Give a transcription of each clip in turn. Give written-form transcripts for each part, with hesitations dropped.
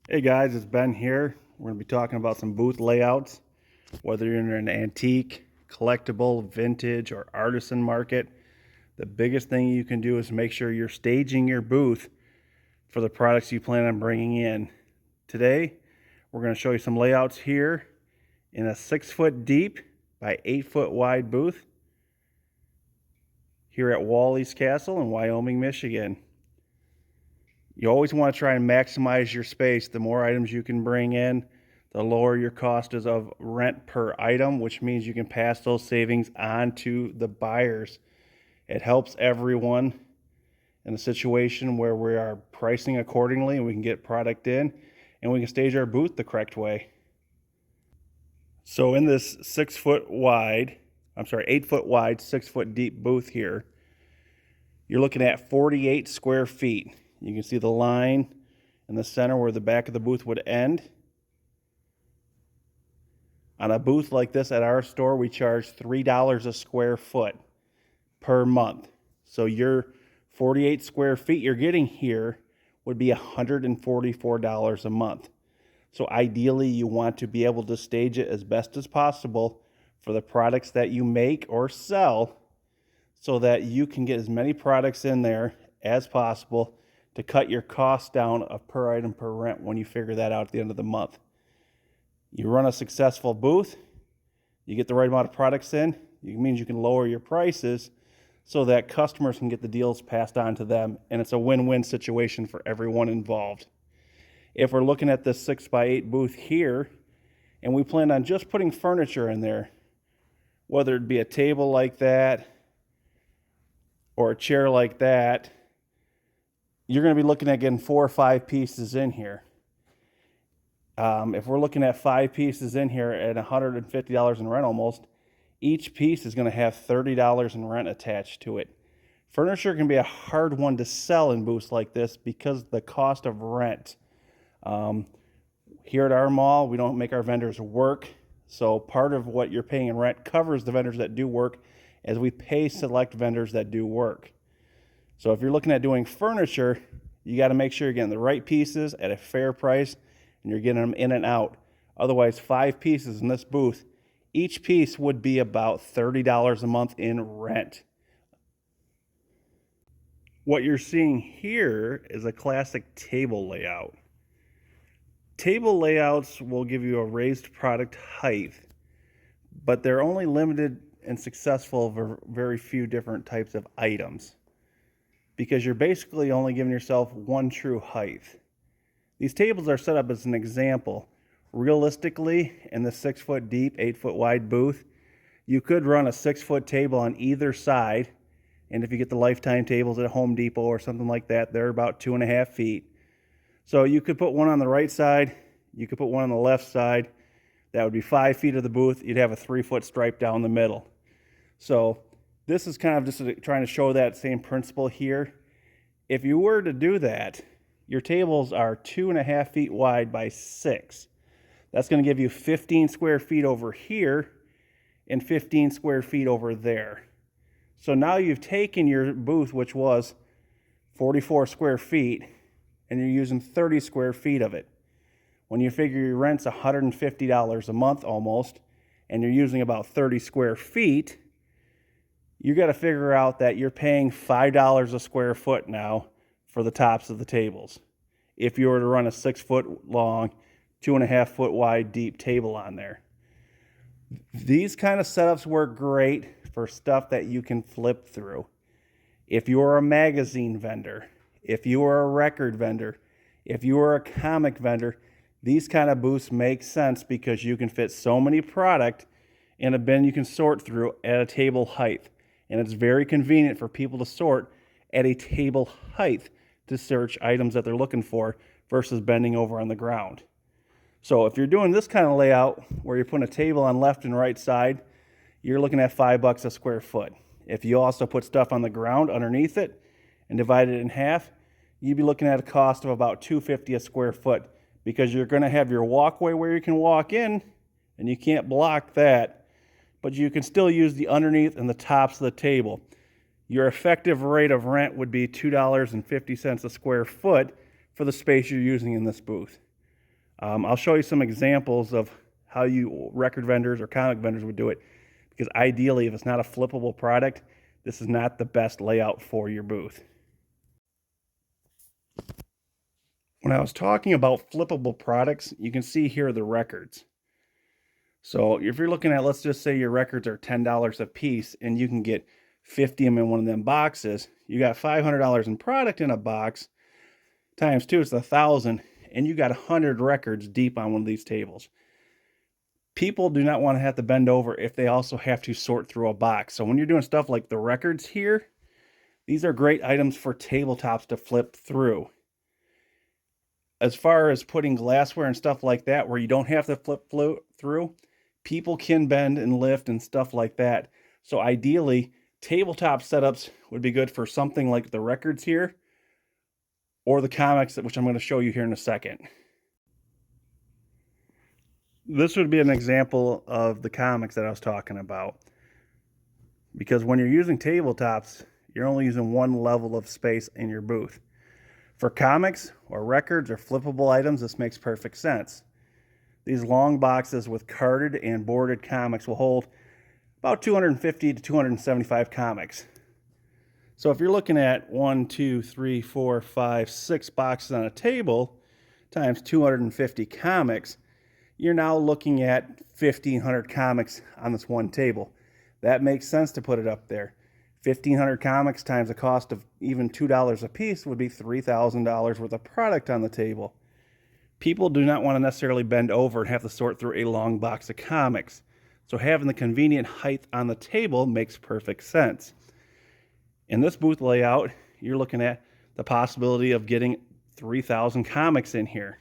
Hey guys, it's Ben here. We're going to be talking about some booth layouts. Whether you're in an antique, collectible, vintage, or artisan market, the biggest thing you can do is make sure you're staging your booth for the products you plan on bringing in. Today, we're going to show you some layouts here in a 6-foot deep by 8-foot wide booth here at Wallys Castle in Wyoming, Michigan. You always want to try and maximize your space. The more items you can bring in, the lower your cost is of rent per item, which means you can pass those savings on to the buyers. It helps everyone in a situation where we are pricing accordingly and we can get product in and we can stage our booth the correct way. So in this 8-foot wide, 6-foot deep booth here, you're looking at 48 square feet. You can see the line in the center where the back of the booth would end. On a booth like this at our store, we charge $3 a square foot per month. So your 48 square feet you're getting here would be $144 a month. So ideally, you want to be able to stage it as best as possible for the products that you make or sell so that you can get as many products in there as possible to cut your costs down of per item per rent when you figure that out at the end of the month. You run a successful booth, you get the right amount of products in, it means you can lower your prices so that customers can get the deals passed on to them, and it's a win-win situation for everyone involved. If we're looking at this 6x8 booth here, and we plan on just putting furniture in there, whether it be a table like that or a chair like that, you're going to be looking at getting 4 or 5 pieces in here. If we're looking at 5 pieces in here at $150 in rent almost, each piece is going to have $30 in rent attached to it. Furniture can be a hard one to sell in booths like this because of the cost of rent. Here at our mall, we don't make our vendors work, so part of what you're paying in rent covers the vendors that do work as we pay select vendors that do work. So if you're looking at doing furniture, you got to make sure you're getting the right pieces at a fair price and you're getting them in and out. Otherwise, 5 pieces in this booth, each piece would be about $30 a month in rent. What you're seeing here is a classic table layout. Table layouts will give you a raised product height, but they're only limited and successful for very few different types of items, because you're basically only giving yourself one true height. These tables are set up as an example. Realistically, in the 6-foot deep, 8-foot wide booth, you could run a 6-foot table on either side, and if you get the lifetime tables at Home Depot or something like that, they're about 2.5 feet. So you could put one on the right side, you could put one on the left side. That would be 5 feet of the booth. You'd have a 3-foot stripe down the middle. So this is kind of just trying to show that same principle here. If you were to do that, your tables are 2.5 feet wide by 6. That's going to give you 15 square feet over here and 15 square feet over there. So now you've taken your booth, which was 44 square feet, and you're using 30 square feet of it. When you figure your rent's $150 a month almost, and you're using about 30 square feet, you got to figure out that you're paying $5 a square foot now for the tops of the tables if you were to run a 6-foot long, 2.5 foot wide deep table on there. These kind of setups work great for stuff that you can flip through. If you're a magazine vendor, if you are a record vendor, if you are a comic vendor, these kind of booths make sense because you can fit so many product in a bin you can sort through at a table height. And it's very convenient for people to sort at a table height to search items that they're looking for versus bending over on the ground. So if you're doing this kind of layout where you're putting a table on left and right side, you're looking at $5 a square foot. If you also put stuff on the ground underneath it and divide it in half, you'd be looking at a cost of about $2.50 a square foot, because you're going to have your walkway where you can walk in, and you can't block that, but you can still use the underneath and the tops of the table. Your effective rate of rent would be $2.50 a square foot for the space you're using in this booth. I'll show you some examples of how you record vendors or comic vendors would do it, because ideally, if it's not a flippable product, this is not the best layout for your booth. When I was talking about flippable products, you can see here the records. So if you're looking at, let's just say your records are $10 a piece and you can get 50 of them in one of them boxes, you got $500 in product in a box, times 2 is 1,000, and you got 100 records deep on one of these tables. People do not want to have to bend over if they also have to sort through a box. So when you're doing stuff like the records here, these are great items for tabletops to flip through. As far as putting glassware and stuff like that, where you don't have to flip through, people can bend and lift and stuff like that. So ideally, tabletop setups would be good for something like the records here, or the comics, which I'm going to show you here in a second. This would be an example of the comics that I was talking about. Because when you're using tabletops, you're only using one level of space in your booth. For comics or records or flippable items, this makes perfect sense. These long boxes with carded and boarded comics will hold about 250 to 275 comics. So if you're looking at 1, 2, 3, 4, 5, 6 boxes on a table times 250 comics, you're now looking at 1,500 comics on this one table. That makes sense to put it up there. 1,500 comics times the cost of even $2 a piece would be $3,000 worth of product on the table. People do not want to necessarily bend over and have to sort through a long box of comics. So having the convenient height on the table makes perfect sense. In this booth layout, you're looking at the possibility of getting 3,000 comics in here.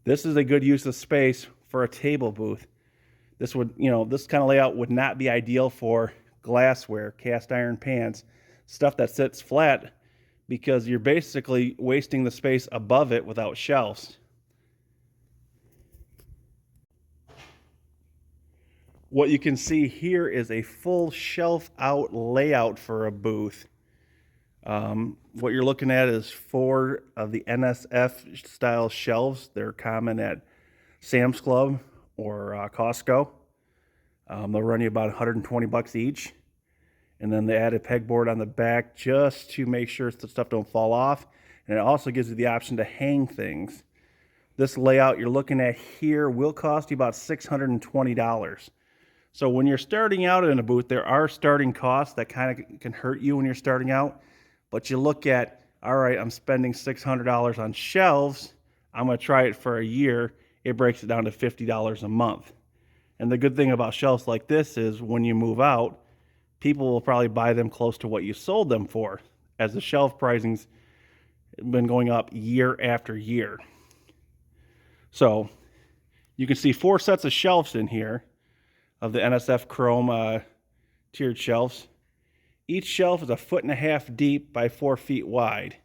This is a good use of space for a table booth. This would, this kind of layout would not be ideal for glassware, cast iron pans, stuff that sits flat, because you're basically wasting the space above it without shelves. What you can see here is a full shelf out layout for a booth. What you're looking at is 4 of the NSF style shelves. They're common at Sam's Club or Costco. They'll run you about 120 bucks each. And then they add a pegboard on the back just to make sure the stuff don't fall off. And it also gives you the option to hang things. This layout you're looking at here will cost you about $620. So when you're starting out in a booth, there are starting costs that kind of can hurt you when you're starting out. But you look at, all right, I'm spending $600 on shelves. I'm going to try it for a year. It breaks it down to $50 a month. And the good thing about shelves like this is when you move out, people will probably buy them close to what you sold them for, as the shelf pricing's been going up year after year. So you can see 4 sets of shelves in here of the NSF Chrome tiered shelves. Each shelf is 1.5 feet deep by 4 feet wide.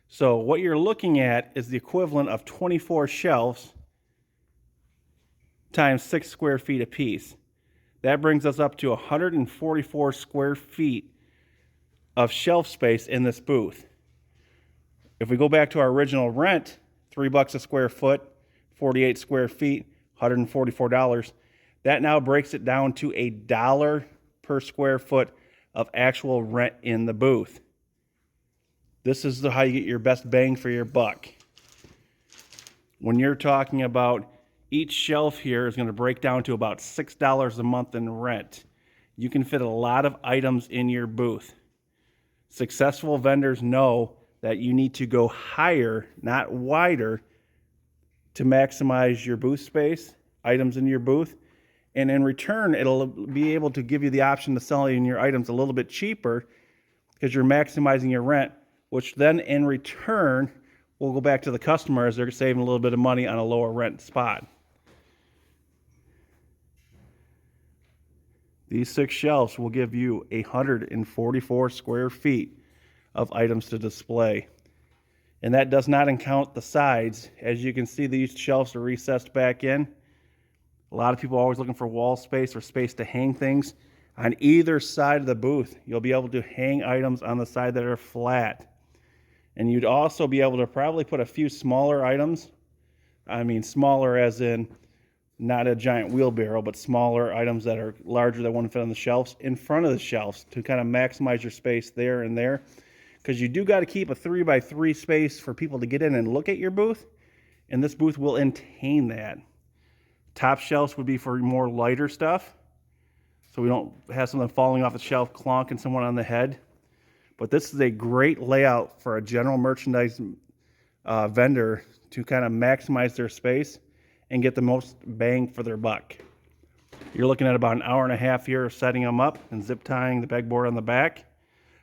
So what you're looking at is the equivalent of 24 shelves times 6 square feet apiece. That brings us up to 144 square feet of shelf space in this booth. If we go back to our original rent, $3 a square foot, 48 square feet, $144. That now breaks it down to $1 per square foot of actual rent in the booth. This is how you get your best bang for your buck. When you're talking about each shelf here is going to break down to about $6 a month in rent. You can fit a lot of items in your booth. Successful vendors know that you need to go higher, not wider, to maximize your booth space, items in your booth. And in return, it'll be able to give you the option to sell in your items a little bit cheaper because you're maximizing your rent, which then in return will go back to the customer as they're saving a little bit of money on a lower rent spot. These 6 shelves will give you 144 square feet of items to display. And that does not count the sides. As you can see, these shelves are recessed back in. A lot of people are always looking for wall space or space to hang things. On either side of the booth, you'll be able to hang items on the side that are flat. And you'd also be able to probably put a few smaller items, I mean smaller as in not a giant wheelbarrow, but smaller items that are larger that wouldn't fit on the shelves in front of the shelves to kind of maximize your space there and there. Because you do got to keep a 3x3 space for people to get in and look at your booth, and this booth will contain that. Top shelves would be for more lighter stuff, so we don't have something falling off the shelf clonking someone on the head. But this is a great layout for a general merchandise vendor to kind of maximize their space and get the most bang for their buck. You're looking at about an hour and a half here of setting them up and zip tying the pegboard on the back.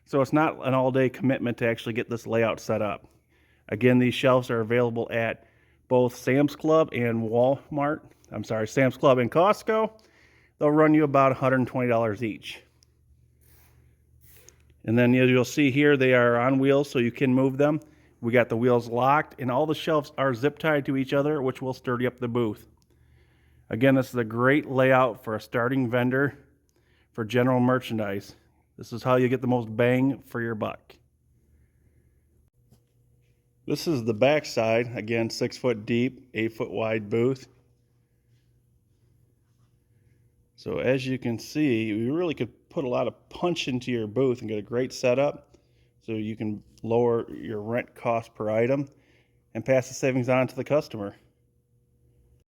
So it's not an all-day commitment to actually get this layout set up. Again, these shelves are available at both Sam's Club and Walmart. I'm sorry, Sam's Club and Costco. They'll run you about $120 each. And then as you'll see here, they are on wheels so you can move them. We got the wheels locked and all the shelves are zip tied to each other, which will sturdy up the booth. Again, this is a great layout for a starting vendor for general merchandise. This is how you get the most bang for your buck. This is the back side. Again, 6 foot deep, 8 foot wide booth. So as you can see, you really could put a lot of punch into your booth and get a great setup so you can lower your rent cost per item and pass the savings on to the customer.